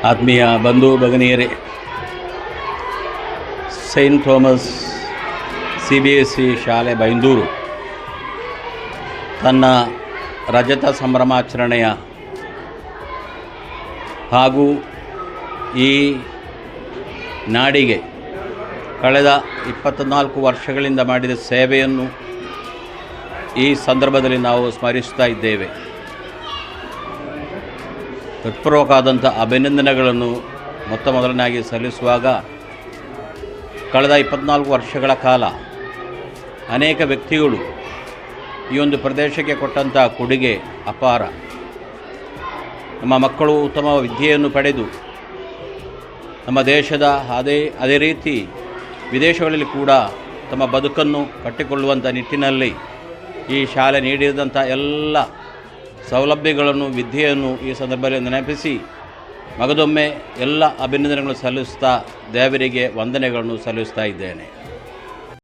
ಆತ್ಮೀಯ ಬಂಧು ಭಗಿನಿಯರೇ, Saint Thomas CBSE ಶಾಲೆ ಬೈಂದೂರು ತನ್ನ ರಜತ ಸಂಭ್ರಮಾಚರಣೆಯ ಹಾಗೂ ಈ ನಾಡಿಗೆ ಕಳೆದ 24 ವರ್ಷಗಳಿಂದ ಮಾಡಿದ ಸೇವೆಯನ್ನು ಈ ಸಂದರ್ಭದಲ್ಲಿ ನಾವು ಸ್ಮರಿಸ್ತಾ ಇದ್ದೇವೆ. ಹೃತ್ಪೂರ್ವಕವಾದಂಥ ಅಭಿನಂದನೆಗಳನ್ನು ಮೊದಲನಾಗಿ ಸಲ್ಲಿಸುವಾಗ, ಕಳೆದ 24 ವರ್ಷಗಳ ಕಾಲ ಅನೇಕ ವ್ಯಕ್ತಿಗಳು ಈ ಒಂದು ಪ್ರದೇಶಕ್ಕೆ ಕೊಟ್ಟಂಥ ಕೊಡುಗೆ ಅಪಾರ. ನಮ್ಮ ಮಕ್ಕಳು ಉತ್ತಮ ವಿದ್ಯೆಯನ್ನು ಪಡೆದು ನಮ್ಮ ದೇಶದ ಅದೇ ರೀತಿ ವಿದೇಶಗಳಲ್ಲಿ ಕೂಡ ತಮ್ಮ ಬದುಕನ್ನು ಕಟ್ಟಿಕೊಳ್ಳುವಂಥ ನಿಟ್ಟಿನಲ್ಲಿ ಈ ಶಾಲೆ ನೀಡಿದಂಥ ಎಲ್ಲ ಸೌಲಭ್ಯಗಳನ್ನು, ವಿದ್ಯೆಯನ್ನು ಈ ಸಂದರ್ಭದಲ್ಲಿ ನೆನಪಿಸಿ ಮಗದೊಮ್ಮೆ ಎಲ್ಲ ಅಭಿನಂದನೆಗಳನ್ನು ಸಲ್ಲಿಸ್ತಾ ದೇವರಿಗೆ ವಂದನೆಗಳನ್ನು ಸಲ್ಲಿಸ್ತಾ ಇದ್ದೇನೆ.